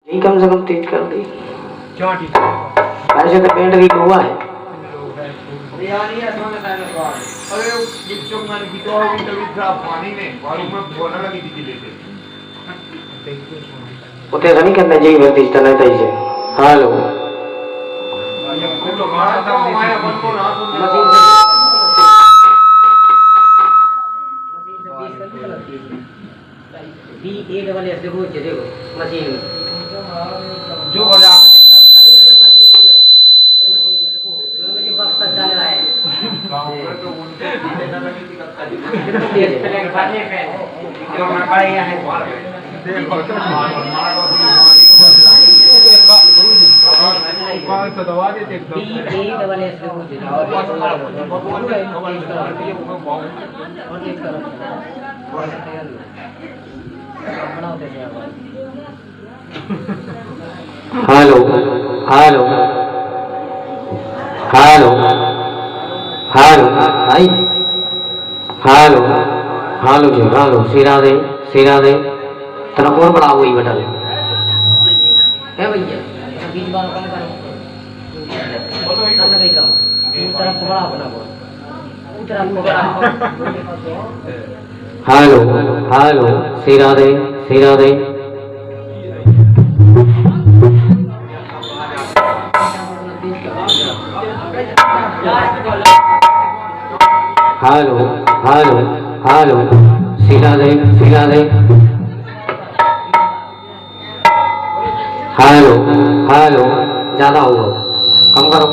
ये कम से कम तेज कर दी। क्या ठीक है? ऐसे तो पेंट भी हुआ है। अरे बिच्छू मैंने कितो होगी तभी था पानी में और ऊपर बोलने लगी थी लेके उते नहीं करना चाहिए व्यक्ति तना चाहिए। हेलो ये फूल मारा था माया बन को रात में मशीन B-A-S देखो मशीन जो बजा बक्सा चल रहा है गांव पर तो उनके देना लगी थी जो मैं पढ़ा है देखो तो मारा कौन सा दवा देते एकदम B-A-S hello hello hello hello भाई हेलो हेलो जी हेलो सिरा दे तेरा कौन बड़ा हुई बटन है भैया बीच बार कम करो नहीं कम तरफ बड़ा बना हेलो हेलो सिरा दे हेलो हेलो हेलो सिरा दे हेलो हेलो ज्यादा हुआ कम करो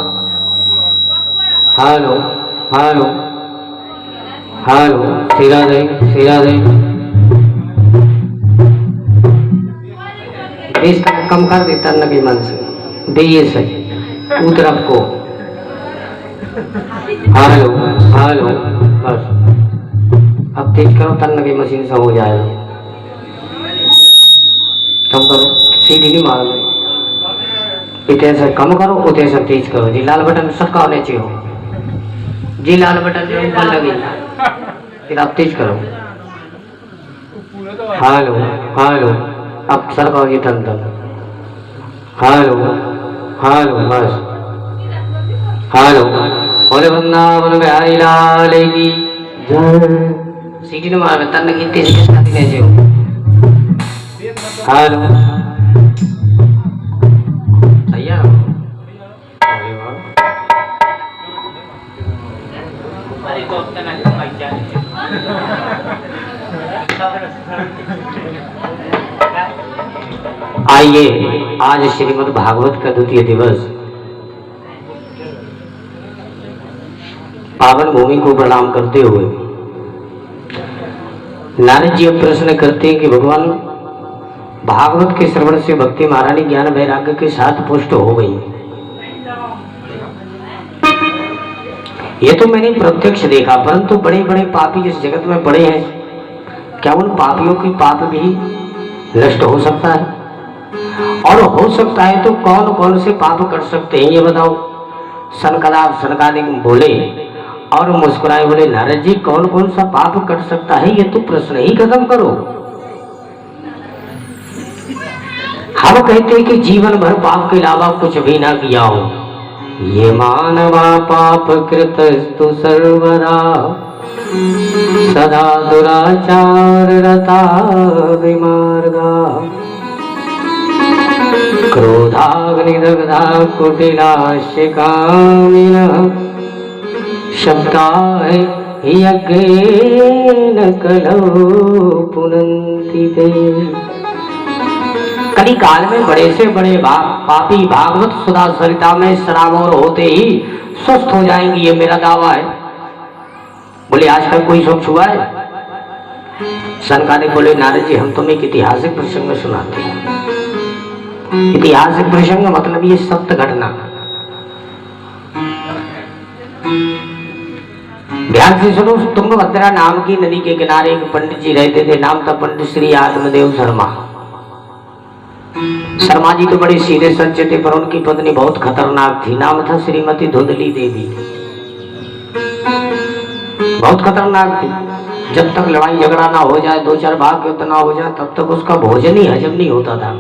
हेलो हेलो हेलो सिरा दे इसका कम कर देता नबी मन से दिए सही तरफ को हेलो बस अब तेज करो तन की मशीन से हो जाएगा कम करो सीधी नहीं मारो इतने से कम करो उतने से तेज करो जी लाल बटन सबका होने चाहिए जी लाल बटन जो ऊपर लगी फिर आप तेज करो हेलो अब सरकाओ जी तन हेलो बस हेलो बोले वृंदावन बिहारी लाल की जय सीटी ने मार तन की तेज के साथ ले जाओ हेलो सही है आइए आज श्रीमद् भागवत का द्वितीय दिवस पावन भूमि को प्रणाम करते हुए नारद जी प्रश्न करते हैं कि भगवान भागवत के श्रवण से भक्ति महारानी ज्ञान वैराग्य के साथ पुष्ट हो गई। ये तो मैंने प्रत्यक्ष देखा, परंतु बड़े बड़े पापी इस जगत में पड़े हैं, क्या उन पापियों की पाप भी नष्ट हो सकता है? और हो सकता है तो कौन कौन से पाप कर सकते हैं ये बताओ। सनकादिक बोले और मुस्कुराए, बोले नारद जी कौन कौन सा पाप कर सकता है, ये तो प्रश्न ही खत्म करो। हम कहते हैं कि जीवन भर पाप के अलावा कुछ भी ना किया हो। ये मानवा पाप कृतस्तु सर्वदा सदा दुराचार रता विमार्गा क्रोधाग्निदग्धा कुटिलास्य कामिनः शब्दाय यज्ञेन कलौ पुनन्ति ते। कली काल में बड़े से बड़े पापी भागवत सुधा सरिता में सराबोर होते ही स्वस्थ हो जाएंगे, ये मेरा दावा है। बोले आज तक कोई सब छुआ है? सनकादिक बोले नारद जी हम तुम्हें एक ऐतिहासिक प्रसंग सुनाते हैं। ऐतिहासिक प्रसंग मतलब ये सत्य घटना। ध्यान से सुनो। तुंगभद्रा नाम की नदी के किनारे एक पंडित जी रहते थे, नाम था पंडित श्री आत्मदेव शर्मा। शर्मा जी तो बड़े सीधे सच्चे थे, पर उनकी पत्नी बहुत खतरनाक थी, नाम था श्रीमती धुंधली देवी। बहुत खतरनाक थी। जब तक लड़ाई झगड़ा ना हो जाए, दो चार भाग युद्ध ना हो जाए, तब तक उसका भोजन ही हजम नहीं होता था।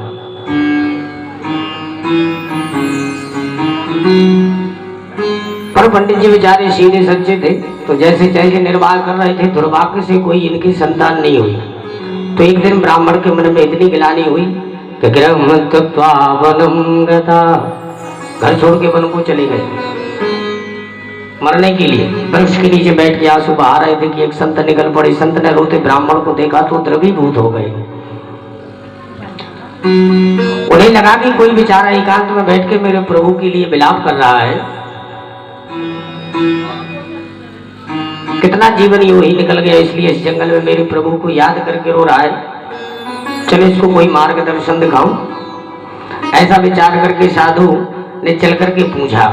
पंडित जी बेचारे सीधे सच्चे थे, तो जैसे जैसे निर्वाह कर रहे थे दुर्भाग्य से कोई इनकी संतान नहीं हुई। तो एक दिन ब्राह्मण के मन में इतनी गिलानी हुई कि गृहं त्यक्त्वा वनं गता, घर छोड़ के वन को चले गए मरने के लिए। वृक्ष के नीचे बैठ के आंसू बहा रहे थे कि एक संत निकल पड़े। संत ने रोते ब्राह्मण को देखा तो द्रवीभूत हो गए। उन्हें लगा कि कोई बेचारा एकांत में बैठ के मेरे प्रभु के लिए विलाप कर रहा है, कितना जीवन यूं ही निकल गया, इसलिए इस जंगल में मेरे प्रभु को याद करके रो रहा है। चलो इसको कोई मार्गदर्शन दिखाऊं। ऐसा विचार करके साधु ने चल करके पूछा,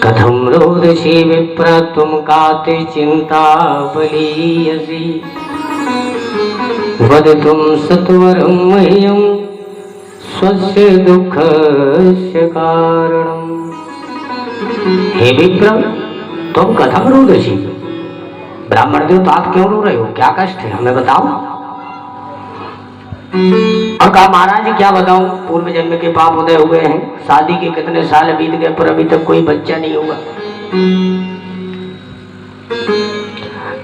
कथम रोदसी विप्र तुम काते चिंता बलीयसी, वद तुम सत्वरम मह्यम स्वस्य दुःखस्य कारणम। हे विप्र, तुम कथम रोदसी, ब्राह्मण देव तो आप क्यों रो रहे हो, क्या कष्ट है हमें बताओ। और कहा महाराज क्या बताऊं, पूर्व जन्म के पाप उदय हुए हैं, शादी के कितने साल बीत गए पर अभी तक कोई बच्चा नहीं हुआ।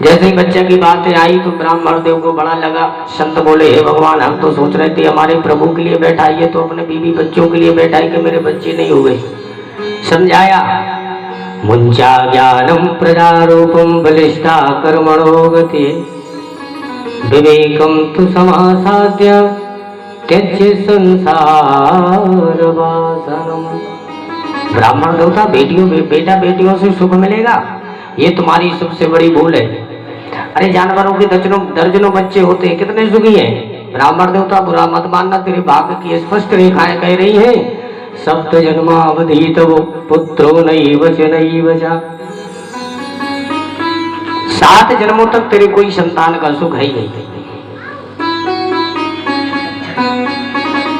जैसे ही बच्चे की बातें आई तो ब्राह्मण देव को बड़ा लगा। संत बोले, हे भगवान, हम तो सोच रहे थे हमारे प्रभु के लिए बैठाइए तो अपने बीवी बच्चों के लिए बैठाई कि मेरे बच्चे नहीं हुए। समझाया, मुंचा ज्ञानम प्रजारूपम बलिष्ठा कर्मणो गति, विवेकम तु समासाद्य त्यज्य संसार वासनम। ब्राह्मण देवता बेटा बेटियों से सुख मिलेगा, ये तुम्हारी सबसे बड़ी भूल है। अरे जानवरों के दर्जनों बच्चे होते हैं, कितने सुखी हैं। ब्राह्मण देवता बुरा मत मानना, तेरे भाग्य की स्पष्ट रेखाएं कह रही हैं, सप्त जन्मावधि तव पुत्रो नैव च नैव च। 7 जन्मों तक तेरे कोई संतान का सुख है ही नहीं।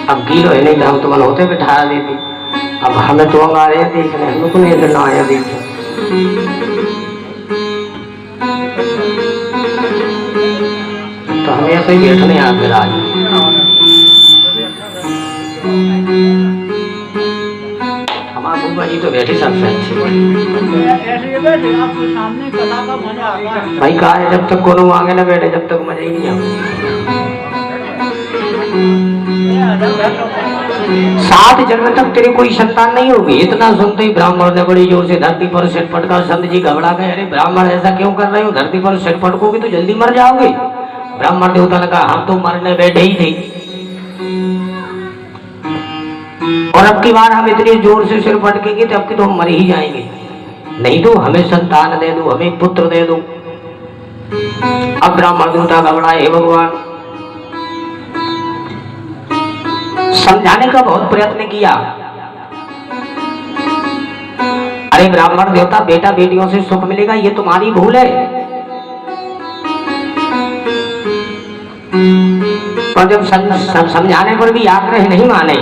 अब गीलो है नहीं तो हम तो मन होते बिठा देते। अब हमें तो आ रहे देखने, हमको नहीं करना आया देखे। तो हमें ऐसे ही बैठने यहाँ पे आज हमारा बुआ जी तो बैठे सबसे अच्छे भाई। कहा है जब तक कोनो आगे न बैठे जब तक मजा ही नहीं आता। 7 जन्म तक तेरे कोई संतान नहीं होगी। इतना सुनते ही ब्राह्मण ने बड़ी जोर से धरती पर सिर पटका। संत जी घबरा गए, अरे ब्राह्मण ऐसा क्यों कर रहे हो, धरती पर सिर पटकोगे तो जल्दी मर जाओगे। ब्राह्मण देवता ने कहा, हम तो मरने बैठे ही थे और अब की बार हम इतनी जोर से सिर पटकेंगे तो अब की तो हम मर ही जाएंगे। नहीं तो हमें संतान दे दो, हमें पुत्र दे दो। अब ब्राह्मण देवता घबराए, हे भगवान। समझाने का बहुत प्रयत्न किया, अरे ब्राह्मण देवता बेटा बेटियों से सुख मिलेगा, ये तुम्हारी भूल है। और जब समझाने पर भी आग्रह नहीं माने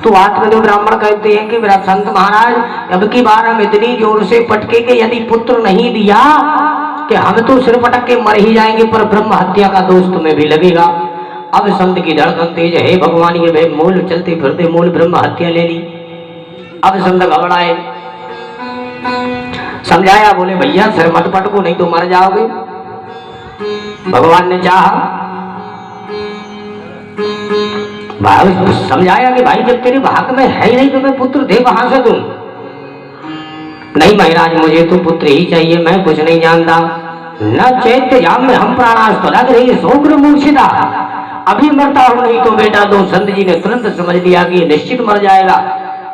तो आत्मदेव ब्राह्मण कहते हैं कि संत महाराज, अब की बार हम इतनी जोर से पटके के यदि पुत्र नहीं दिया कि हम तो सिर पटक के मर ही जाएंगे, पर ब्रह्म हत्या का दोष तुम्हें भी लगेगा। अब संत की धड़कन तेज है, भगवान ये भाई मूल चलते फिरते मूल ब्रह्म हत्या ले ली। अब संत घबराए, समझाया, बोले भैया सिर मत पटको नहीं तो मर जाओगे। भगवान ने चाहा, समझाया कि भाई जब तेरे भाग में है ही नहीं तो मैं पुत्र दे कहां से दूं। नहीं महाराज मुझे तो पुत्र ही चाहिए, मैं कुछ नहीं जानता। न चैत्य जाम में हम प्राणास्त लग रही सोग्र मूर्छिता, अभी मरता हूं नहीं तो बेटा दो। संत जी ने तुरंत समझ लिया कि निश्चित मर जाएगा।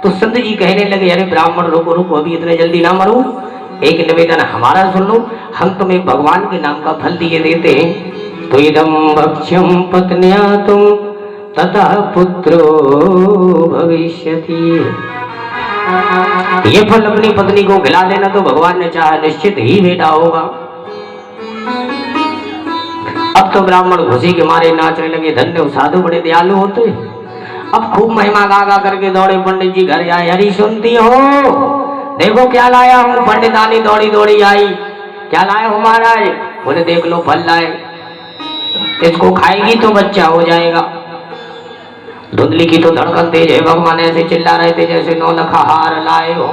तो संत जी कहने लगे, अरे ब्राह्मण रुको रुको, अभी इतने जल्दी ना मरो, एक निवेदन हमारा सुन लो, हम तुम्हें भगवान के नाम का फल दिए देते हैं। तो इदम भक्ष्यम पत्न्या तुम तथा पुत्रो भविष्यति, ये फल अपनी पत्नी को खिला देना तो भगवान ने चाहा निश्चित ही बेटा होगा। अब तो ब्राह्मण खुशी के मारे नाचने लगे, धन्य साधु बड़े दयालु होते। अब खूब महिमा गा गा करके दौड़े पंडित जी घर आए। हरी सुनती हो, देखो क्या लाया हूँ। पंडितानी दौड़ी दौड़ी आई, क्या लाए हो महाराज। बोले देख लो फल लाए, इसको खाएगी तो बच्चा हो जाएगा। धुंधली की तो धड़कन तेज है, भगवान ऐसे चिल्ला रहे थे जैसे 9 लखा हार लाए हो।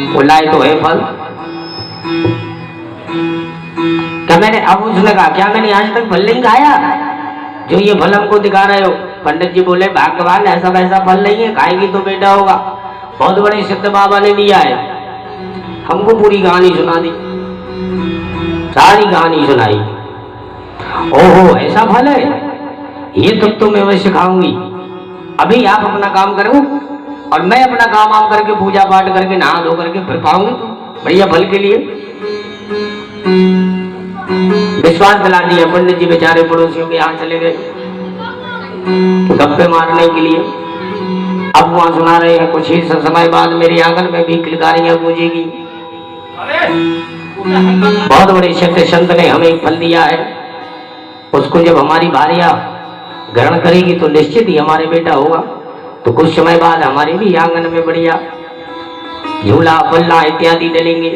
वो लाए तो है फल। क्या मैंने, अब उसने कहा क्या मैंने आज तक फल नहीं खाया जो ये फल हमको दिखा रहे हो? पंडित जी बोले भाग्यवान, ऐसा वैसा फल नहीं है, खाएगी तो बेटा होगा। बहुत बड़े सिद्ध बाबा ने दिया है। हमको पूरी कहानी सुना दी, सारी कहानी सुनाई। ओहो ऐसा फल है, ये तब तो मैं अवश्य खाऊंगी। अभी आप अपना काम करो और मैं अपना काम वाम करके पूजा पाठ करके नहा धो करके फिर पाऊंगी बढ़िया फल के लिए। विश्वास दिला दिया। पंडित जी बेचारे पड़ोसियों के यहाँ चले गए गप्पे मारने के लिए। अब वहां सुना रहे हैं, कुछ ही समय बाद मेरे आंगन में भी किलकारियां गूंजेगी। बहुत बड़े सत्य संत ने हमें एक फल दिया है, उसको जब हमारी भार्या ग्रहण करेगी तो निश्चित ही हमारे बेटा होगा। तो कुछ समय बाद हमारे भी आंगन में बढ़िया झूला पल्ला इत्यादि डलेंगे।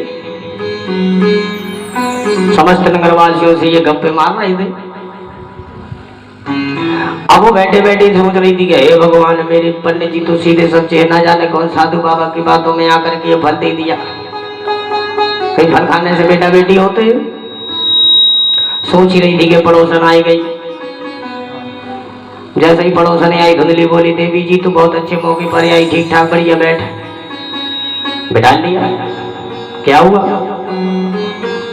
समस्त नगरवासियों से ये गप्पे मार रहे थे। अब वो बैठे बैठे सोच रही थी कि हे भगवान, मेरे पंडित जी तो सीधे सच्चे, ना जाने कौन साधु बाबा की बातों में आकर के ये फल दे दिया। कहीं फल खाने से बेटा बेटी होते हैं। सोच ही रही थी कि पड़ोसन आई गई। जैसे ही पड़ोसन आई, धुंधली बोली, देवी जी तो बहुत अच्छे मौके पर आई, ठीक ठाक बढ़िया बैठा लिया। क्या हुआ?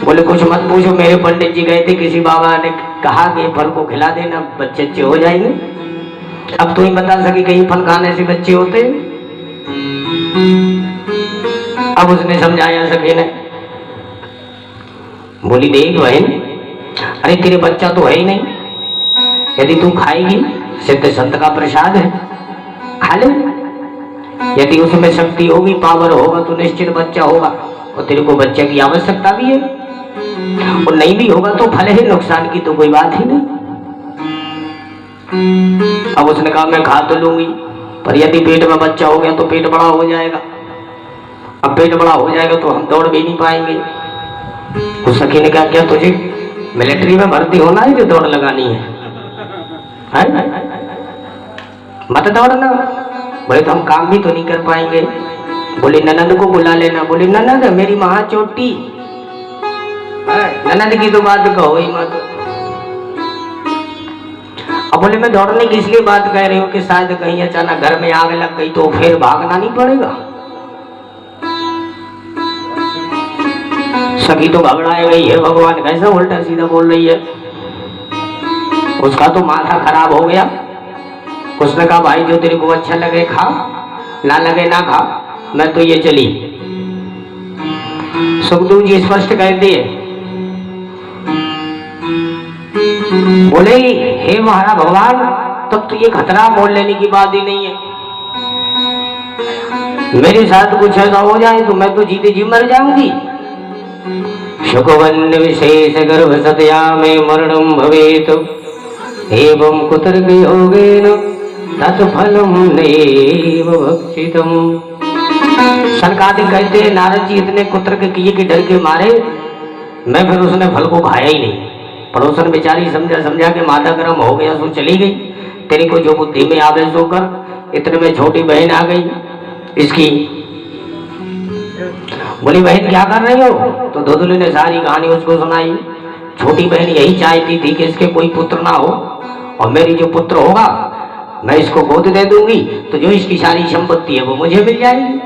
बोले कुछ मत पूछो, मेरे पंडित जी गए थे, किसी बाबा ने कहा कि फल को खिला देना, बच्चे अच्छे हो जाएंगे। अब तू ही बता सके कहीं फल खाने से बच्चे होते? अब उसने समझाया सके ने। बोली देख बहन, अरे तेरे बच्चा तो है ही नहीं, यदि तू खाएगी सिद्ध संत का प्रसाद है, खा ले। यदि उसमें शक्ति होगी, पावर होगा तो निश्चित बच्चा होगा, और तेरे को बच्चे की आवश्यकता भी है। और नहीं भी होगा तो फल है, नुकसान की तो कोई बात ही नहीं। अब उसने कहा मैं खा तो लूंगी, पर यदि पेट में बच्चा हो गया तो पेट बड़ा हो जाएगा। अब पेट बड़ा हो जाएगा तो हम दौड़ भी नहीं पाएंगे। उस सखी ने कहा क्या तुझे मिलिट्री में भर्ती होना है जो दौड़ लगानी है? मत दौड़ना। बोले तो हम काम भी तो नहीं कर पाएंगे। बोले ननद को बुला लेना। बोले ननद मेरी महा चोटी, ननद की तो बात कहो ही मत। अब बोले मैं दौड़ने की इसलिए बात कह रही हूँ कि शायद कहीं अचानक घर में आग लग गई तो फिर भागना नहीं पड़ेगा। सखी तो घबराए गई है, भगवान कैसा उल्टा सीधा बोल रही है। उसका तो माथा खराब हो गया। उसने कहा भाई जो तेरे को अच्छा लगे खा, ना लगे ना खा, मैं तो ये चली। सुखदेव जी स्पष्ट कह दिए। बोले हे महाराज भगवान, तब तो ये खतरा मोल लेने की बात ही नहीं है। मेरे साथ कुछ ऐसा हो जाए तो मैं तो जीते जी मर जाऊंगी। शुकवन्न विशेष गर्भ सत्या में मरणम भवेत एवं कुतर्क योगेन तत्फलम नैव भक्षितम। सनकादिक कहते हैं नारद जी इतने कुतर्क किए कि डर के मारे मैं फिर उसने फल को खाया ही नहीं। पड़ोसन बेचारी समझा के माथा गर्म हो गया, सो चली गई। तेरी को जो बुद्धि में आवेश होकर इतने में छोटी बहन आ गई इसकी। बोली बहन क्या कर रही हो? तो धुंधली ने सारी कहानी उसको सुनाई। छोटी बहन यही चाहती थी कि इसके कोई पुत्र ना हो, और मेरी जो पुत्र होगा मैं इसको गोद दे दूंगी तो जो इसकी सारी संपत्ति है वो मुझे मिल जाएगी।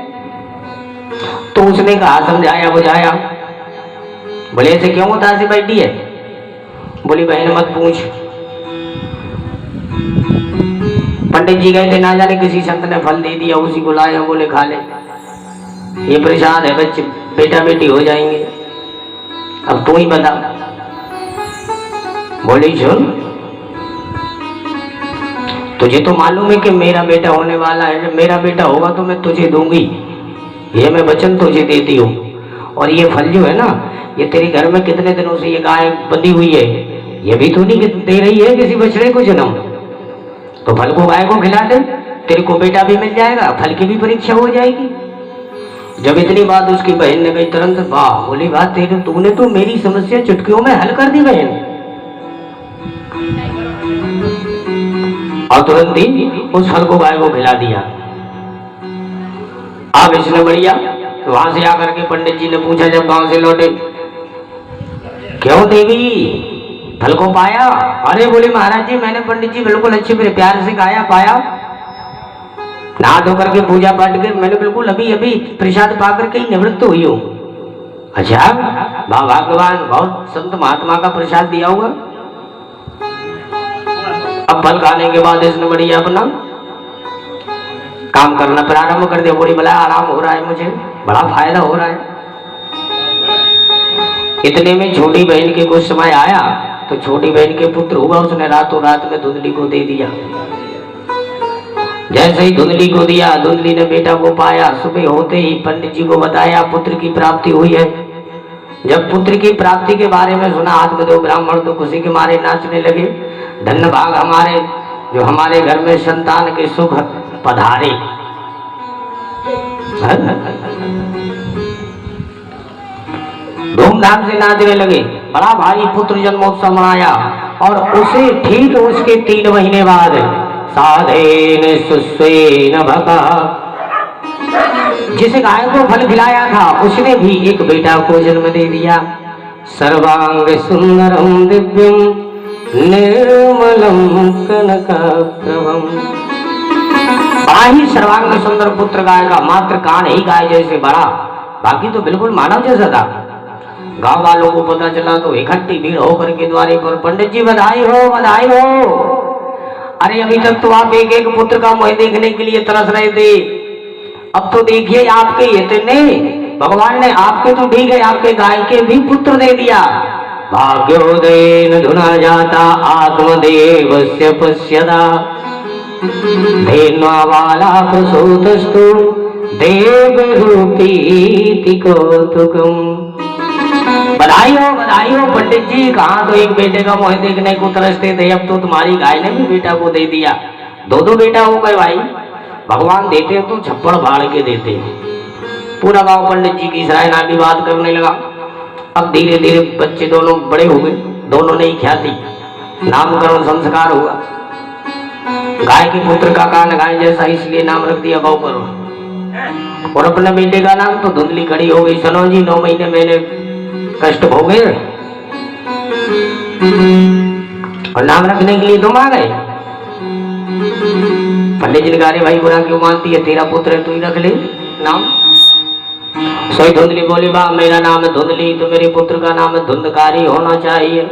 तो उसने कहा समझाया बुझाया। बोले ऐसे क्यों उदास से बैठी है? बोली बहन मत पूछ, पंडित जी गए थे, ना जाने किसी संत ने फल दे दिया, उसी को लाए, बोले खा ले, ये प्रसाद है, बच्चे बेटा बेटी हो जाएंगे। अब तू ही बता। बोली सुन, तुझे तो मालूम है कि मेरा बेटा होने वाला है, जब मेरा बेटा होगा तो मैं तुझे दूंगी, ये मैं वचन तुझे देती हूँ। और ये फल जो है ना, ये तेरे घर में कितने दिनों से ये गाय बंधी हुई है, ये भी तो नहीं दे रही है किसी बछड़े को जन्म, तो फल को गाय को खिला दे, तेरे को बेटा भी मिल जाएगा, फल की भी परीक्षा हो जाएगी। जब इतनी बात उसकी बहन ने कही, तुरंत वाह बोली बात तेरे, तूने तो मेरी समस्या चुटकियों में हल कर दी बहन। और तुरंत ही उस फल को गाय को खिला दिया। अब इसने बढ़िया वहां से आकर के पंडित जी ने पूछा जब गांव से लौटे, क्यों देवी फल को पाया? अरे बोले महाराज जी मैंने पंडित जी बिल्कुल अच्छे मेरे प्यार से गाया पाया, नहा धो करके पूजा पाठ कर मैंने बिल्कुल अभी अभी प्रसाद पा करके ही निवृत्त हुई हूँ। अच्छा वाह भगवान, बहुत संत महात्मा का प्रसाद दिया होगा। अब फल खाने के बाद इसने बढ़िया अपना काम करना प्रारंभ कर दिया। बोली बड़ा आराम हो रहा है, मुझे बड़ा फायदा हो रहा है। इतने में छोटी बहन के कुछ समय आया तो छोटी बहन के पुत्र हुआ, उसने रातों रात में धुंधली को दे दिया। जैसे ही धुंधली को दिया, धुंधली ने बेटा को पाया। सुबह होते ही पंडित जी को बताया पुत्र की प्राप्ति हुई है। जब पुत्र की प्राप्ति के बारे में सुना, आत्मदेव ब्राह्मण तो खुशी के मारे नाचने लगे। धन्य भाग हमारे जो हमारे घर में संतान के सुख पधारे। धूमधाम से नाचने लगे, बड़ा भारी पुत्र जन्मोत्सव मनाया। और उसे ठीक उसके 3 महीने बाद साधेन सुस्वेन भका, जिस गाय को फल खिलाया था उसने भी एक बेटा को जन्म दे दिया। सर्वांग सुंदरम दिव्यम निर्मलम कनकप्रभम, बड़ा ही सर्वांग सुंदर पुत्र गाय का, मात्र कान ही गाय जैसे बड़ा, बाकी तो बिल्कुल मानव जैसा था। गांव वालों को पता चला तो इकट्ठी भीड़ होकर के द्वारे पर, पंडित जी बधाई हो बधाई हो। अरे अभी तक तो आप एक एक पुत्र का मुंह देखने के लिए तरस रहे थे, अब तो देखिए आपके इतने, भगवान ने आपके तो ठीक है आपके गाय के भी पुत्र दे दिया। भाग्योदयेन धुना जाता आत्मदेवस्य पश्यदा, धेन्वा बाला प्रसूतस्तु देवरूपीति कौतुकम्। बधाई हो पंडित जी, कहाँ तो एक बेटे का मुंह देखने को तरसते थे, अब तो तुम्हारी गाय ने भी बेटा को दे दिया। 2 बेटा हो गए भाई। भगवान देते हैं तो छप्पड़ फाड़ के देते हैं। पूरा गांव पंडित जी की सराहना की बात करने लगा। अब धीरे धीरे बच्चे दोनों बड़े हो गए, दोनों ने ही ख्याति, नामकरण संस्कार हुआ। गाय के पुत्र का कान गाय जैसा इसलिए नाम रख दिया गौकर्ण, और अपने बेटे का नाम तो धुंधली खड़ी हो गई। सुनो जी 9 महीने मैंने कष्ट भोगे और नाम रखने के लिए तुम आ गए। पंडित जी ने कहा भाई बुरा क्यों मानती है, तेरा पुत्र है तू ही रख ले नाम। सोई धुंधली बोली बा मेरा नाम है धुंधली, तो मेरे पुत्र का नाम धुंधकारी होना चाहिए।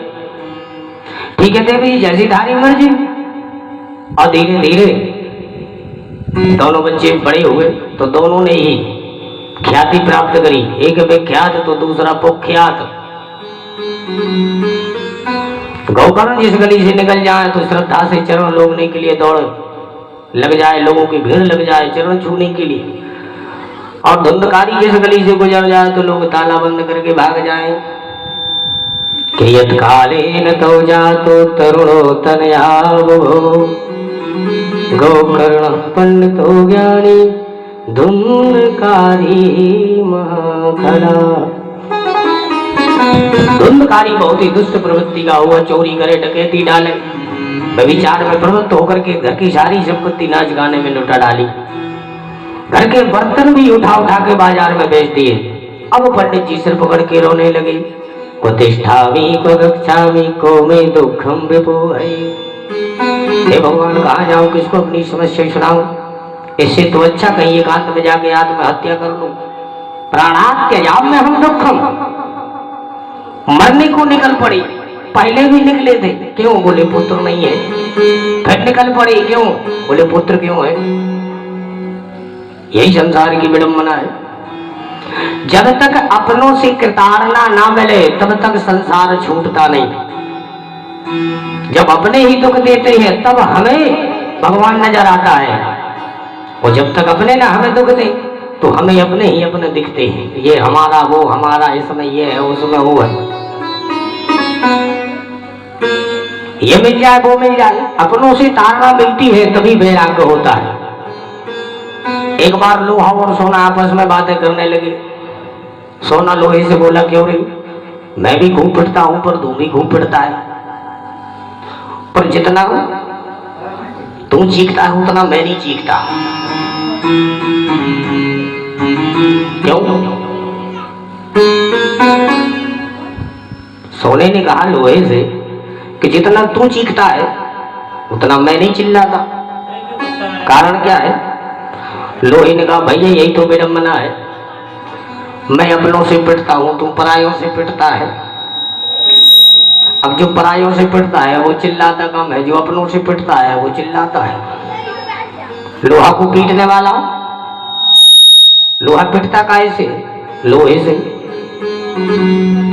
ठीक है देवी जैसी धारी मर्जी। और धीरे धीरे दोनों बच्चे बड़े हुए तो दोनों ने ही ख्याति प्राप्त करी, एक विख्यात तो दूसरा कुख्यात। गौकर्ण जिस गली से निकल जाए तो श्रद्धा से चरण लोगने के लिए दौड़ लग जाए, लोगों की भीड़ लग जाए चरण छूने के लिए। और धुंधकारी जिस गली से गुजर जाए तो लोग ताला बंद करके भाग जाए। कियत कालेन तो जातो तरुणो तनया बभो, गोकर्ण पंडितो ज्ञानी धुंधकारी महाखला। धुंधकारी बहुत ही दुष्ट प्रवृत्ति का हुआ, चोरी करे डकैती डाले, व्यभिचार में प्रवृत्त होकर के घर की सारी संपत्ति नाच गाने में लुटा डाली, घर के बर्तन भी उठा उठा के बाजार में बेच दिए। अब पंडित जी सिर पकड़ के रोने लगे, को तिष्ठामि को गच्छामि को मैं दुखम विपोहै। हे भगवान कहाँ जाऊं, किसको अपनी समस्या सुनाऊं, इससे तो अच्छा कहीं एकांत में जाके आत्महत्या कर लूं। प्राणात त्याजाम में हम दुखम, मरने को निकल पड़ी, पहले भी निकले थे, क्यों बोले पुत्र नहीं है, फिर निकल पड़ी क्यों बोले पुत्र क्यों है। यही संसार की विडंबना है। जब तक अपनों से कृताड़ना ना मिले तब तक संसार छूटता नहीं। जब अपने ही दुख देते हैं तब हमें भगवान नजर आता है, और जब तक अपने ना हमें दुख दे तो हमें अपने ही अपने दिखते हैं। ये हमारा वो हमारा, इसमें ये है उसमें वो है, ये मिल जाए वो मिल जाए, अपनों से ताड़ना मिलती है तभी वैराग्य होता है। एक बार लोहा और सोना आपस में बातें करने लगे। सोना लोहे से बोला क्यों रे, मैं भी घूम फिरता हूं पर तू भी घूम फिरता है, पर जितना तू चीखता है उतना मैं नहीं चीखता। क्यों? सोने ने कहा लोहे से कि जितना तू चीखता है उतना मैं नहीं चिल्लाता। कारण क्या है? लोहे ने कहा भैया यही तो विडंबना है, मैं अपनों से पिटता हूं, तुम परायों से पिटता है। अब जो परायों से पिटता है वो चिल्लाता कम है, जो अपनों से पिटता है वो चिल्लाता है। लोहा को पीटने वाला, लोहा पिटता काहे से? लोहे से।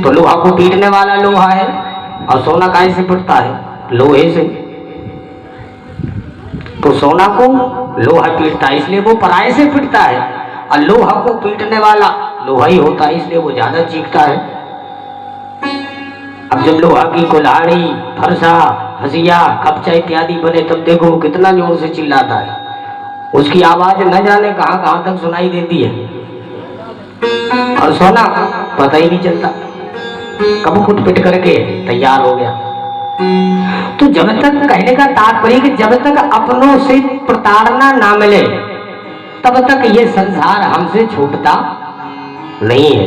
तो लोहा को पीटने वाला लोहा है, और सोना काहे से पिटता है? लोहे से। तो सोना को लोहा पीटता है इसलिए वो पराये से पिटता है, और लोहा को पीटने वाला लोहा ही होता है इसलिए वो ज्यादा चीखता है। अब जब लोहा की कुल्हाड़ी, फरसा, हसिया, कपचा इत्यादि बने तब देखो वो कितना जोर से चिल्लाता है। उसकी आवाज न जाने कहां कहां तक सुनाई देती है, और सोना पता ही नहीं चलता कब फुट पिट करके तैयार हो गया। तो जब तक, कहने का तात्पर्य कि जब तक अपनों से प्रताड़ना ना मिले तब तक ये संसार हमसे छूटता नहीं है।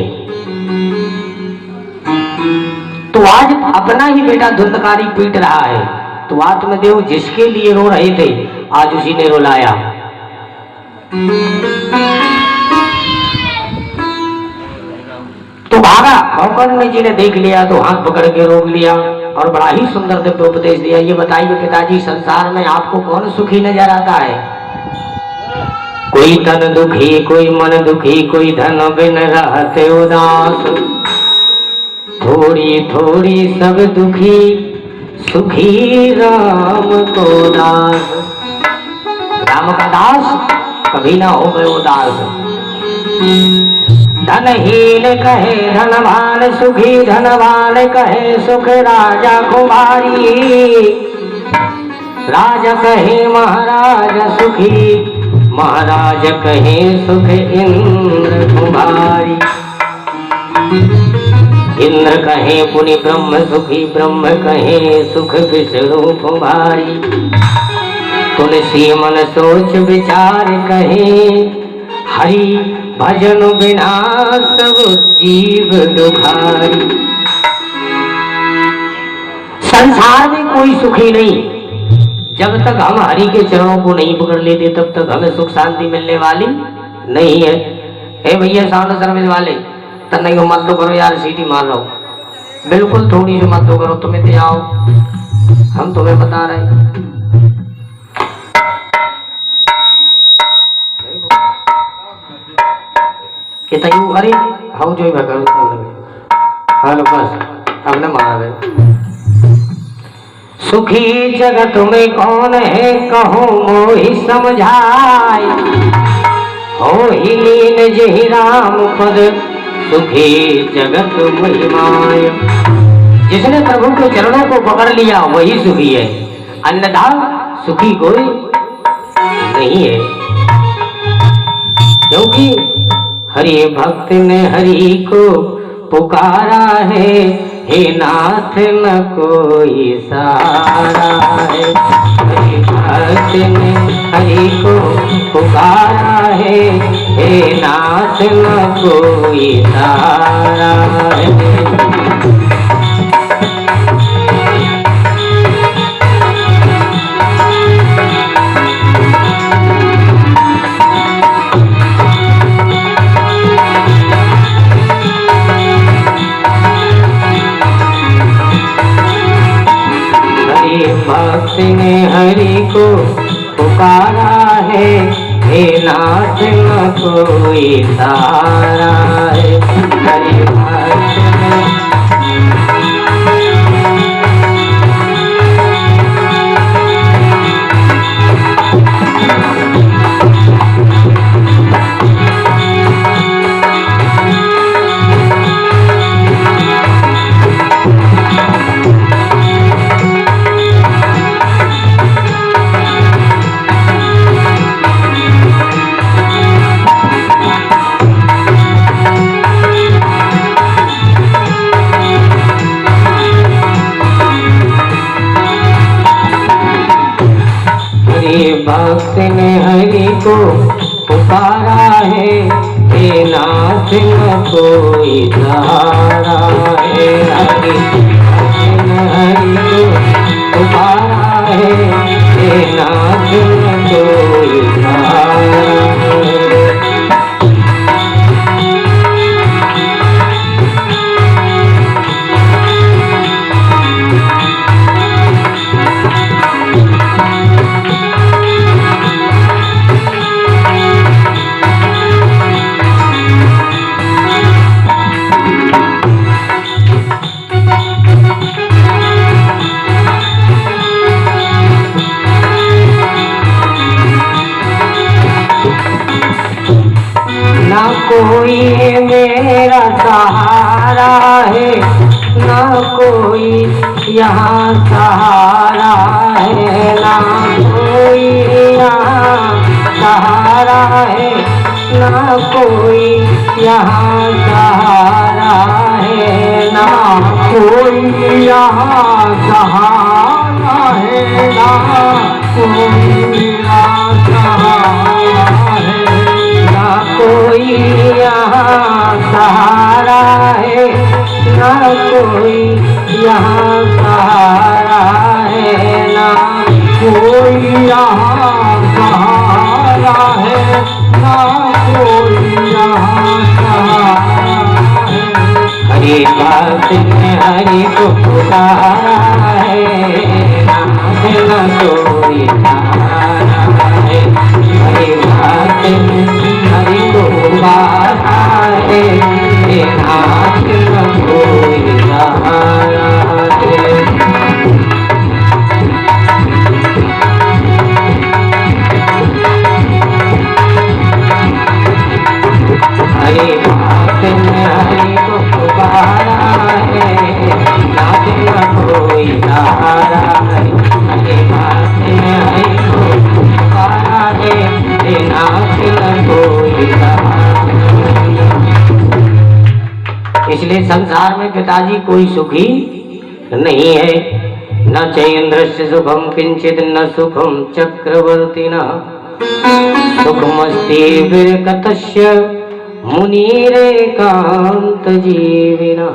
तो आज अपना ही बेटा धुंधकारी पीट रहा है, तो आत्मदेव जिसके लिए रो रहे थे आज उसी ने रुलाया। तो भागा, गोकर्ण जी ने देख लिया तो हाथ पकड़ के रोक लिया और बड़ा ही सुंदर दिव्य उपदेश दिया। ये बताइए पिताजी, संसार में आपको कौन सुखी नजर आता है? कोई तन दुखी, कोई मन दुखी, कोई धन बिन रहते उदास, थोड़ी थोड़ी सब दुखी, सुखी राम को दास। राम का दास कभी ना हो गए उदास। धनहीन कहे धनवान सुखी, धनवान कहे सुख राजा कुमारी, राजा कहे महाराज सुखी, महाराज कहे सुख इंद्र कुमारी। इंद्र कहे पुनि ब्रह्म सुखी, ब्रह्म कहे सुख विष्णु कुमारी। तुलसी मन सोच विचार कहे, हरि भजन बिना सब जीव दुखारी। संसार में कोई सुखी नहीं, जब तक हम हरि के चरणों को नहीं पकड़ लेते तब तक हमें सुख शांति मिलने वाली नहीं है। हे भैया साउंड सर्विस वाले, तन्ने को मत दो करो यार, सीटी मार लो, बिल्कुल थोड़ी सी मत दो करो, तुम्हें ते आओ, हम तुम्हें बता रहे। कितनी अरे हाउ जो भगल हेलो बस अब न मार दे। सुखी जगत में कौन है कहो मोहि समझाए, हो ही लीन जहि राम पद सुखी जगत महिमाय। जिसने प्रभु के चरणों को पकड़ लिया वही सुखी है, अन्यथा सुखी कोई नहीं है। क्योंकि हरि भक्त ने हरि को पुकारा है, हे नाथ न कोई सहारा है। हरि भक्त ने हरि को पुकारा है, हे नाथ न कोई सहारा है। भक्त ने हरि को पुकारा है, हे नाथ न कोई सहारा है। हरि भक्त ने भक्त ने हरि को पुकारा है, हे नाथ न कोई सहारा है, हरि हरि को पुकारा है, हे नाथ न कोई सहारा है। ना कोई मेरा सहारा है, ना कोई यहाँ सहारा है, ना कोई यहाँ सहारा है, ना कोई यहाँ सहारा है, ना कोई यहाँ सहारा है, ना कोई यहाँ सहारा है, ना कोई यहाँ सहारा है, ना कोई यहाँ सहारा है, ना कोई यहाँ सहारा है, ना कोई यहाँ सहारा है। हरि भक्त ने हरि को पुकारा है, नाथ न कोई सहारा है, हरि भक्त ने हरि को पुकारा है, हे नाथ न कोई सहारा है। हरि भक्त ने हरि को पुकारा है, नाथ न कोई सहारा है, हरि भक्त ने हरि को पुकारा है, हे नाथ न कोई सहारा है। इसलिए संसार में पिताजी कोई सुखी नहीं है, न च इंद्रस्य सुखम किंचित न सुखम चक्रवर्ती न सुखमस्ति विरकतस्य मुनिरेकांत जीविना।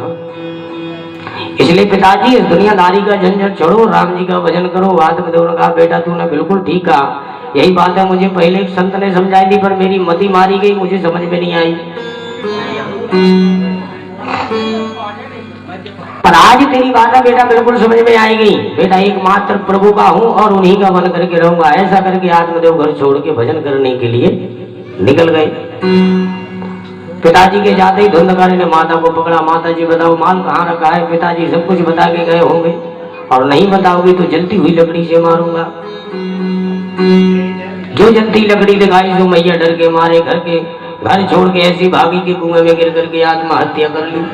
इसलिए पिताजी इस दुनियादारी का झंझट छोड़ो, राम जी का भजन करो। वाद में दोनों कहा बेटा तूने बिल्कुल ठीक कहा, यही बात है मुझे पहले एक संत ने समझाई थी पर मेरी मति मारी गई, मुझे समझ में नहीं आई। पर आज तेरी बात है बेटा बिल्कुल समझ में आई गई। बेटा एकमात्र प्रभु का हूँ और उन्हीं का बन करके रहूंगा। ऐसा करके आत्मदेव घर छोड़ के भजन करने के लिए निकल गए। पिताजी के जाते ही धुंधकारी ने माता को पकड़ा। माता जी बताओ माल कहाँ रखा है? पिताजी सब कुछ बता के गए होंगे, और नहीं बताओगी तो जलती हुई लकड़ी से मारूंगा। जो जलती लकड़ी दिखाई तो मैया डर के मारे घर छोड़ के ऐसी भागी के कुएं में गिर करके आत्महत्या कर ली।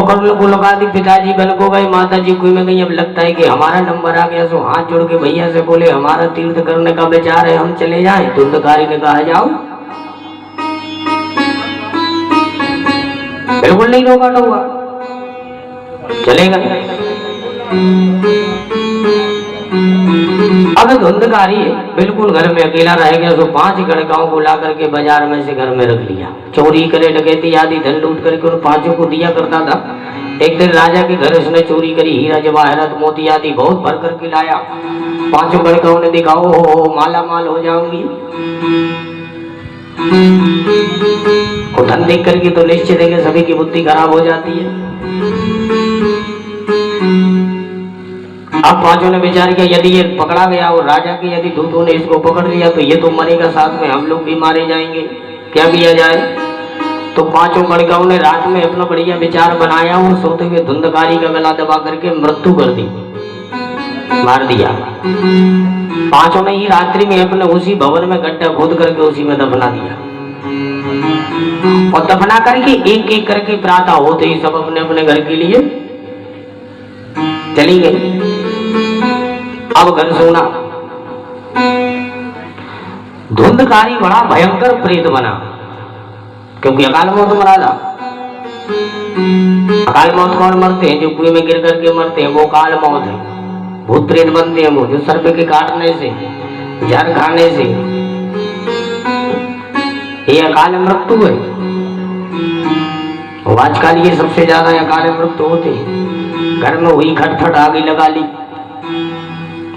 कर्ण को लगा दी। पिताजी बन को गए, माता जी कुएं में गई। अब लगता है कि हमारा नंबर आ गया, सो हाथ जोड़ के भैया से बोले हमारा तीर्थ करने का विचार है, हम चले जाएं। धुंधकारी ने कहा जाओ। बिल्कुल नहीं रोका हुआ, चले गए। अब धुंधकारी बिल्कुल घर में अकेला रह गया, तो 5 लड़काओं को ला करके बाजार में से घर में रख लिया। चोरी करे, डकैती आदि धन लूट करके उन 5 को दिया करता था। एक दिन राजा के घर उसने चोरी करी, हीरा जवाहरात मोती आदि बहुत भर करके लाया। 5 लड़काओं ने देखा, ओ माला माल हो जाऊंगी। और धन देख करके तो निश्चित है कि सभी की बुद्धि खराब हो जाती है। अब 5 ने विचार किया यदि ये पकड़ा गया और राजा के यदि दूतों ने इसको पकड़ लिया तो ये तो मरेगा, साथ में हम लोग भी मारे जाएंगे। क्या किया जाए? तो 5 लड़काओं ने रात में अपना बढ़िया विचार बनाया और सोते हुए धुंधकारी का गला दबा करके मृत्यु कर दी, मार दिया। 5 ने ही रात्रि में अपने उसी भवन में गड्ढा खोद करके उसी में दफना दिया। और दफना करके एक एक करके प्रातः होते ही सब अपने अपने घर के लिए चली गई। अब घर सोना। धुंधकारी बड़ा भयंकर प्रेत बना, क्योंकि अकाल मौत मरा था। अकाल मौत कौन मरते हैं? जो कुएं में गिर करके मरते हैं, वो काल मौत है। भूत प्रेत बनते हैं वो जो सर्प के काटने से, जहर खाने से। ये अकाल मृत्यु है। और आजकल ये सबसे ज्यादा अकाल मृत्यु होते हैं। घर में हुई खटखट आगे लगा ली,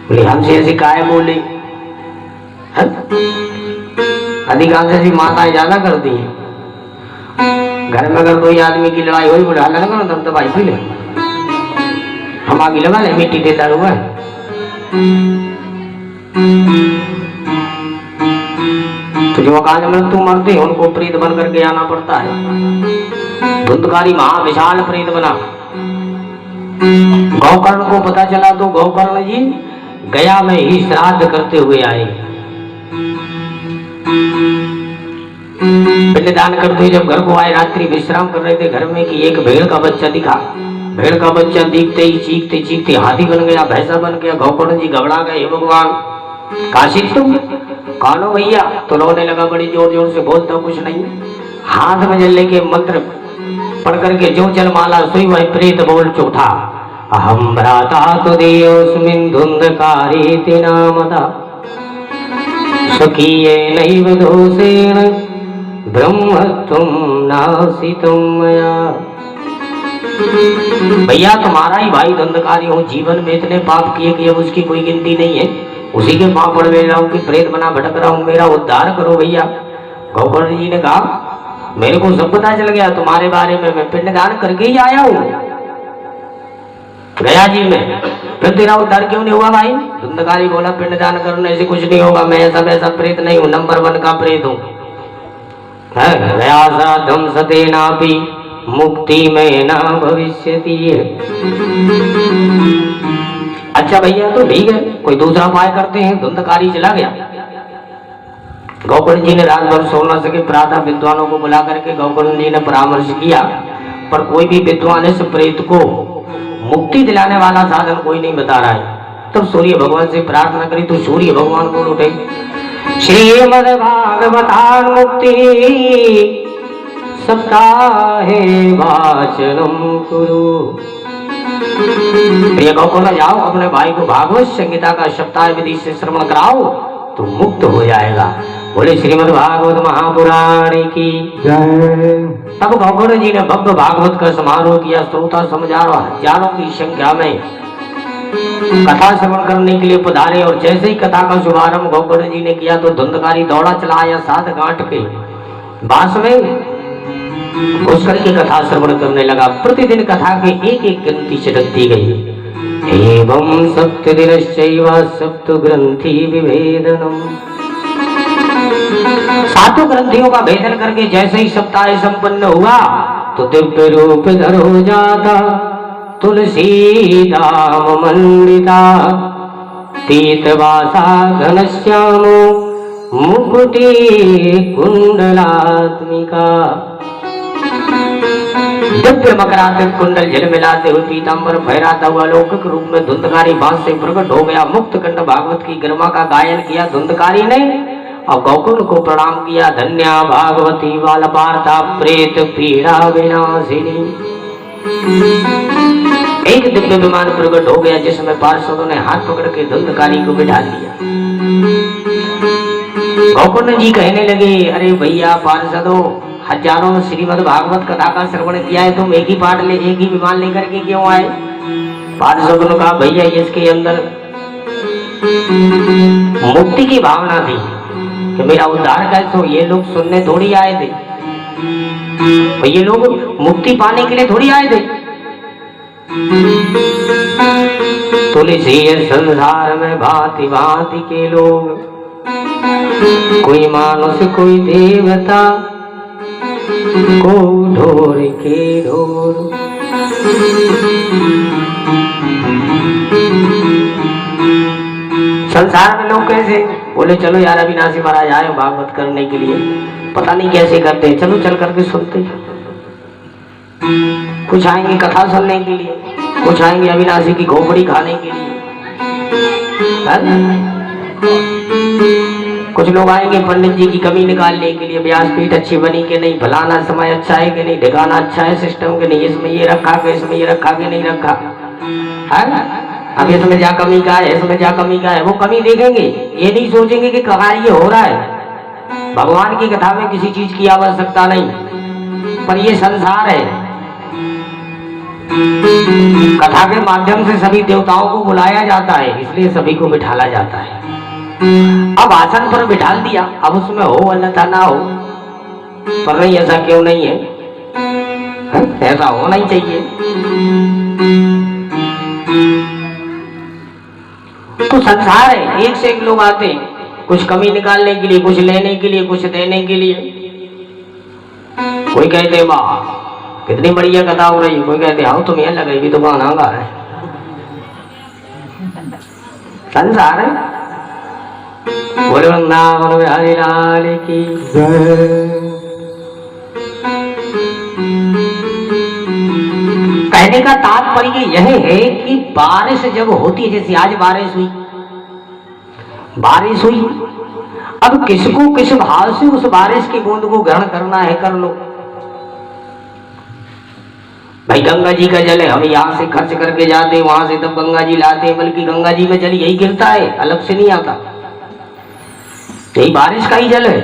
बोले हमसे ऐसे काय बोले। अधिकांश ऐसी माताएं ज्यादा करती हैं। घर में अगर कोई आदमी की लड़ाई हुई, बोले हल्ला ना करो, तब दवाई पी ले, हम आगे लगा ले, मिट्टी देता हुआ है। तो जो अकाल मृत्यु मरते हैं उनको प्रेत बन करके आना पड़ता है। धुंधकारी महाविशाल प्रेत बना। गौकर्ण को पता चला तो गौकर्ण जी गया में ही श्राद्ध करते हुए आए। पिंडदान करते हुए जब घर को आए, रात्रि विश्राम कर रहे थे घर में कि एक भेड़ का बच्चा दिखा। भेड़ का बच्चा दिखते ही चीखते चीखते हाथी बन गया, भैंसा बन गया। गौकर्ण जी घबरा गए, हे भगवान काशी तुम कानो भैया। तो रोने लगा बड़ी जोर जोर से, बोलता कुछ नहीं। हाथ में जल लेके मंत्र पढ़ करके जो जल माला सोई वही प्रेत बोल चौथा, अहम भ्राता तो देयोस्मिन् धुंधकारे नामता स्वकीये नैव दोषेण ब्रह्मत्वं नासितं मया। भैया तुम्हारा ही भाई धुंधकारी हूँ, जीवन में इतने पाप किए कि अब उसकी कोई गिनती नहीं है। उसी के पाप पड़ रहा हूँ कि प्रेत बना भटक रहा हूँ, मेरा उद्धार करो भैया। गौकर्ण जी ने कहा मेरे को सब पता चल गया तुम्हारे बारे में, मैं पिंडदान करके ही आया हूँ गया जी में, फिर तेरा उद्धार क्यों नहीं हुआ भाई? धुंधकारी बोला पिंडदान करने से कुछ नहीं होगा, मैं ऐसा वैसा प्रेत नहीं हूँ, नंबर 1 का प्रेत हूँ। श्राद्धं सतेनापि मुक्ति में ना भविष्यति। अच्छा भैया तो ठीक है, कोई दूसरा उपाय करते हैं। धुंधकारी चला गया। गौकर्ण जी ने रात भर सो न सके, प्रातः विद्वानों को बुला करके गौकर्ण जी ने परामर्श किया, पर कोई भी विद्वान इस प्रेत को मुक्ति दिलाने वाला साधन कोई नहीं बता रहा है। तब सूर्य भगवान से प्रार्थना करी तो सूर्य भगवान बोल उठे, श्रीमद् भागवतान मुक्ति सप्ताहे वाचनम कुरु। प्रिय गौकर्ण जाओ, अपने भाई को भागवत संगीता का सप्ताह विधि से श्रवण कराओ तो मुक्त हो जाएगा। बोले श्रीमद् भागवत महापुराण की जय। तब गौकर्ण जी ने भव्य भागवत का समारोह किया। श्रोता समझारों हजारों की संख्या में कथा श्रवण करने के लिए पधारे। और जैसे ही कथा का शुभारंभ गौकर्ण जी ने किया तो धुंधकारी दौड़ा चला आया, साथ गांठ के बांस में घुस करके कथा श्रवण करने लगा। प्रतिदिन कथा के एक एक ग्रंथि छिड़कती गई। एवं सप्तदिनश्चैव सप्त ग्रंथि विभेदनम। सातों ग्रंथियों का भेदन करके जैसे ही सप्ताह संपन्न हुआ तो दिव्य रूप धर हो जाता तुलसी धाम मंडिता पीतवासा घनश्यामो मुकुटी कुंडलात्मिका। दिव्य मकरात्मक कुंडल झिलमिलाते हुए पीतांबर फहराता हुआ लौकिक रूप में धुंधकारी बांस से प्रकट हो गया। मुक्त कंठ भागवत की गरिमा का गायन किया धुंधकारी ने और गौकर्ण को प्रणाम किया। धन्या भागवती बालपार्था प्रेत पीड़ा विनाशिनी। एक दिव्य विमान प्रकट हो गया जिसमें पार्षदों ने हाथ पकड़ के धुंधकारी को बिठा लिया। गौकर्ण जी कहने लगे, अरे भैया पार्षदों, हजारों श्रीमद् भागवत कथा का श्रवण किया है, तुम एक ही पाठ ले एक ही विमान लेकर के क्यों आए? पार्षदों ने कहा भैया इसके अंदर मुक्ति की भावना थी कि मेरा उद्धार कैसे हो। ये लोग सुनने थोड़ी आए थे, ये लोग मुक्ति पाने के लिए थोड़ी आए थे। तुलसी संसार में भांति भांति के लोग, कोई मानुष कोई देवता को ढोर के ढोर। संसार में लोग कैसे बोले चलो यार अविनाशी महाराज आए भागवत करने के लिए, पता नहीं कैसे करते, चलो चल करके सुनते। कुछ आएंगे कथा सुनने के लिए, कुछ आएंगे अविनाशी की घोपड़ी खाने के लिए, कुछ लोग आएंगे पंडित जी की कमी निकालने के लिए, व्यासपीठ अच्छी बनी कि नहीं, फलाना समय अच्छा है कि नहीं, ठिकाना अच्छा है सिस्टम के नहीं, इसमें ये रखा कि इसमें ये रखा कि नहीं रखा है, अब इसमें जा कमी का है, इसमें जा कमी का है। वो कमी देखेंगे, ये नहीं सोचेंगे कि कहाँ ये हो रहा है। भगवान की कथा में किसी चीज की आवश्यकता नहीं, पर ये संसार है। कथा के माध्यम से सभी देवताओं को बुलाया जाता है, इसलिए सभी को बिठाला जाता है। अब आसन पर बिठाल दिया, अब उसमें हो अन्यथा ना हो, पर नहीं ऐसा क्यों नहीं है? ऐसा होना ही चाहिए। तो संसार है, एक से एक लोग आते हैं, कुछ कमी निकालने के लिए, कुछ लेने के लिए, कुछ देने के लिए। कोई कहते वाह कितनी बढ़िया कथा हो रही है, कोई कहते आओ तुम यहाँ लग रही तो वहां ना है। संसार है। बोले वृंदावन बिहारी लाल की कहने का तात्पर्य यह है कि बारिश जब होती है, जैसे आज बारिश हुई, अब किसको किस भाव से उस बारिश की बूंद को ग्रहण करना है कर लो। भाई गंगा जी का जल है, हम यहाँ से खर्च करके जाते वहां से तब गंगा जी लाते हैं, बल्कि गंगा जी में जल यही गिरता है, अलग से नहीं आता, यही बारिश का ही जल है।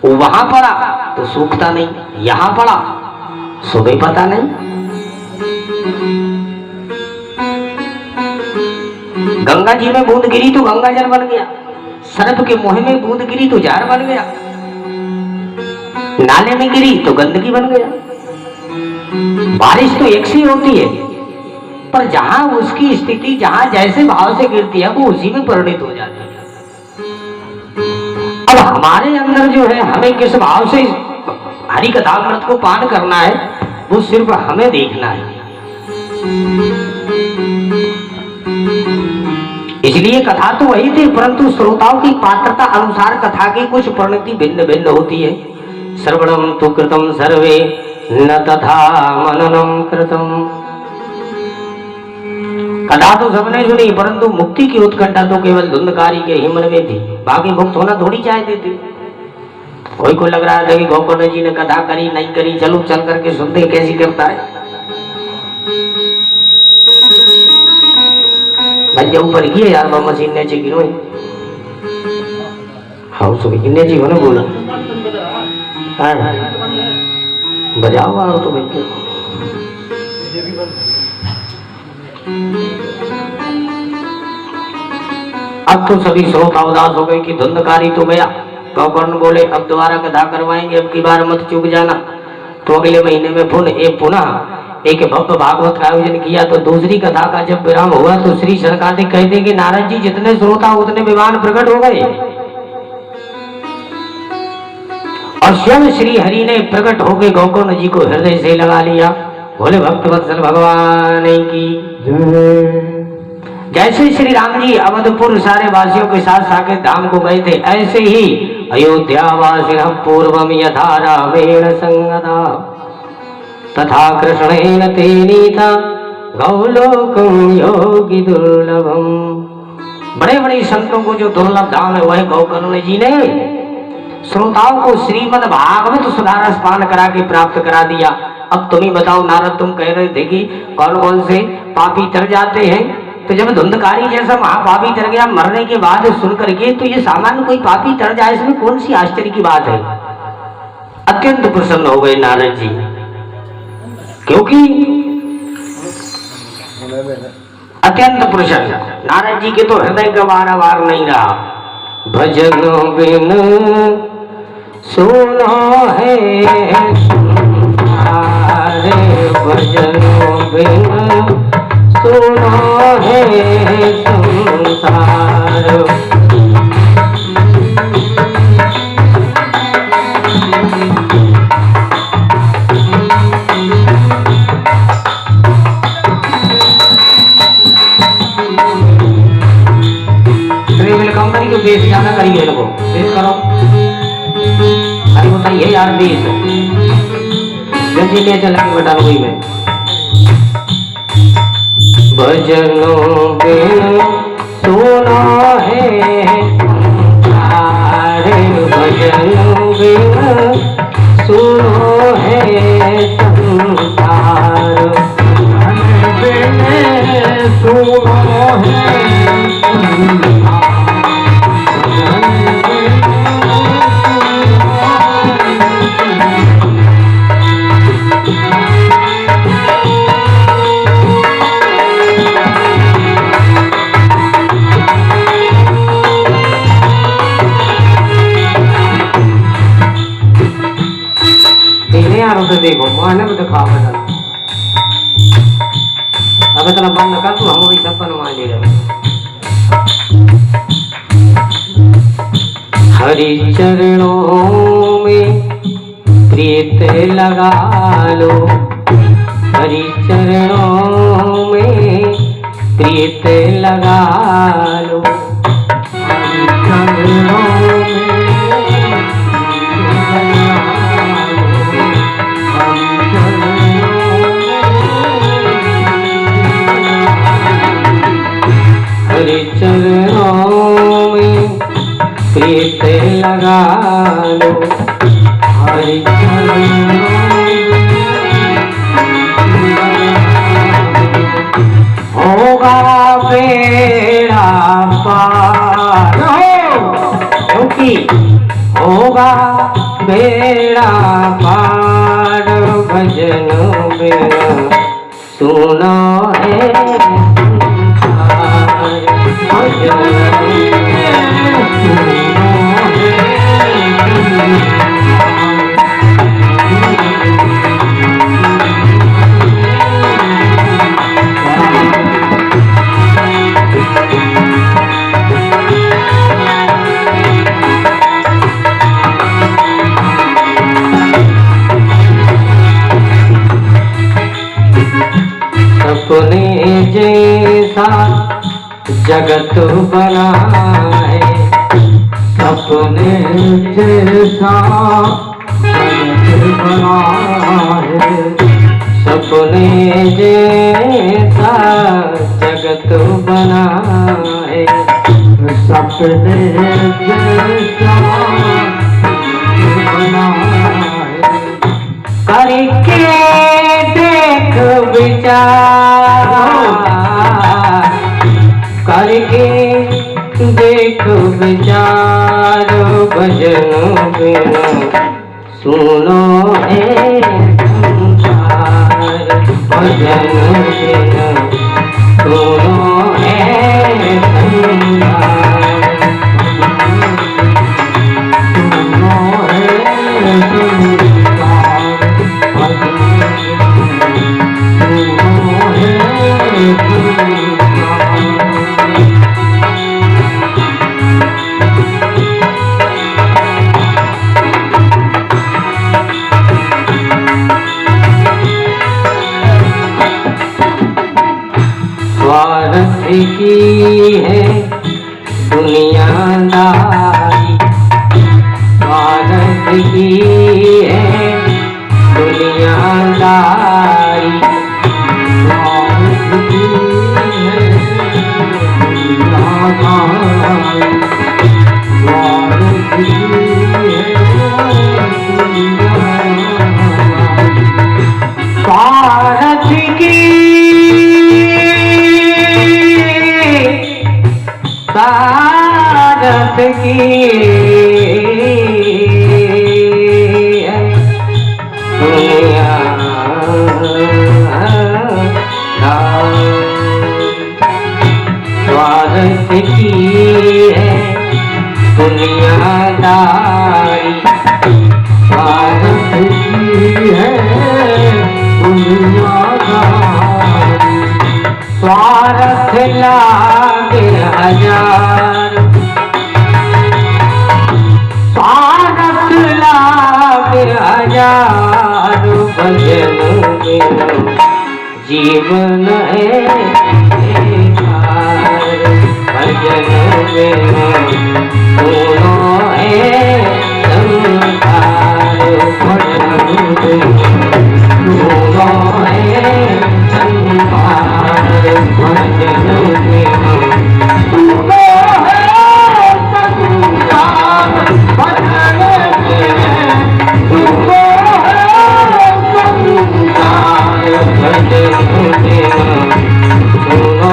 वो वहां पड़ा तो सूखता नहीं, यहां पड़ा सुबह पता नहीं। गंगा जी में बूंद गिरी तो गंगा जल बन गया, सर्प के मुंह में बूंद गिरी तो जहर बन गया, नाले में गिरी तो गंदगी बन गया। बारिश तो एक सी होती है, पर जहां उसकी स्थिति जहां जैसे भाव से गिरती है वो उसी में परिणित हो जाती है। अब हमारे अंदर जो है, हमें किस भाव से हरि कथामृत को पान करना है वो सिर्फ हमें देखना है। इसलिए कथा तो वही थी, परंतु श्रोताओं की पात्रता अनुसार कथा की कुछ परिणति भिन्न भिन्न होती है। श्रवणम तु कृतम सर्वे न तथा मननम कृतम। कथा तो सबने सुनी, परंतु मुक्ति की उत्कंठा तो केवल धुंधकारी के ही मन में थी, बाकी मुक्त होना थोड़ी चाहते थे। कोई को लग रहा था कि गोकर्ण जी ने कथा करी नहीं करी, चलो चल करके सुनते कैसी करता है। भाई ऊपर किए यार बाबा मशीन ने चाहिए गिरो हाँ सुबह किन्ने जी होने बोला बजाओ आओ तो भाई अब तो सभी श्रोता उदास हो गए कि धुंधकारी तो गया। गोकर्ण बोले अब दोबारा कथा करवाएंगे, अब की बार मत चूक जाना। तो अगले महीने में पुनः एक भव्य भागवत का आयोजन किया। तो दूसरी कथा का जब विराम हुआ तो श्री सरकार कहते कि नारद जी जितने श्रोता उतने विद्वान प्रकट हो गए, और स्वयं श्री हरि ने प्रकट होकर गोकर्ण जी को हृदय से लगा लिया। बोले भक्त वत्सल भगवान की जय। जैसे श्री राम जी अवधपुर सारे वासियों के साथ साकेत धाम को गए थे, ऐसे ही अयोध्या वासिनः पूर्वम यथा रामेण संगता तथा कृष्णेन तेनीता गौलोकम योगी दुर्लभम। बड़े बड़े संतों को जो दुर्लभ धाम है वह गोकर्ण जी ने श्रोताओं को श्रीमद् भागवत सुधारस पान करा के प्राप्त करा दिया। अब तुम ही बताओ नारद, तुम कह रहे थे कि कौन कौन से पापी तर जाते हैं, तो जब धुंधकारी जैसा महापापी तर गया मरने के बाद सुन करके, तो ये सामान्य कोई पापी तर जाए इसमें कौन सी आश्चर्य की बात है। अत्यंत प्रसन्न हो गए नारद जी, क्योंकि अत्यंत प्रसन्न। नारद जी के तो हृदय का वार नहीं रहा। भजन बिन सुनो है भजन बिन सुनो है संसार। कंपनी को बेस ज्यादा करिए, लोगों बेस करो। अरे बताइए यार बेस जल्दी ले चला के बता वही में। भजनों बिन सुनो है अरे भजनों बिन सुनो है संसार। सुनो है से देखो माने में दिखा बदल अब इतना बंद कर तू हम वही सपन मान ले रहे हरि चरणों में प्रीत लगा लो हरि चरणों में प्रीत लगा लो हरि चरणों हरि चरणों में प्रीत लगा लो हरि चरणों होगा बेड़ा पार क्योंकि होगा बेड़ा पार भजन बिना सुनो है सपने जैसा जगत बना है सपने जैसा जगत बना है सपने जैसा जगत बना है सपने जैसा बना है करके देख विचार करके देख विचार भजन बिना सुनो है संसार भजन बिना सुनो है संसार सुनो है संसार स्वार्थ की है दुनियादारी स्वार्थ की है दुनियादारी स्वार्थ की है दुनियादारी स्वार्थ की है स्वार्थ की सारथ की दुनिया स्वार्थ की है दुनियादारी स्वार्थ की है दुनियादारी स्वार्थ लागे हजार स्वार्थ लागे हजार भजन बिना जीवन है बेकार भजन बिना सुनो है संसार भजन बिना सुनो है संसार भजन बिना सुनो है संसार भजन बिना सुनो है संसार भजन बिना सुनो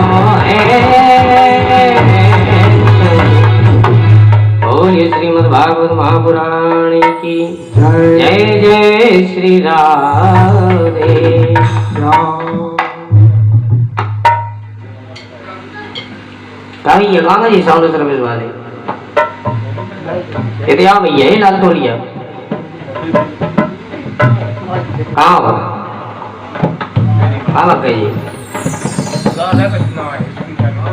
बोलिए श्रीमद् भागवत महापुराण की जय जय श्री राधे कभी ये गाना जी साउंड सर्विस वाले ये तो भैया लाल तोड़िया कहाँ हो कहाँ लग गई ज़्यादा कुछ ना है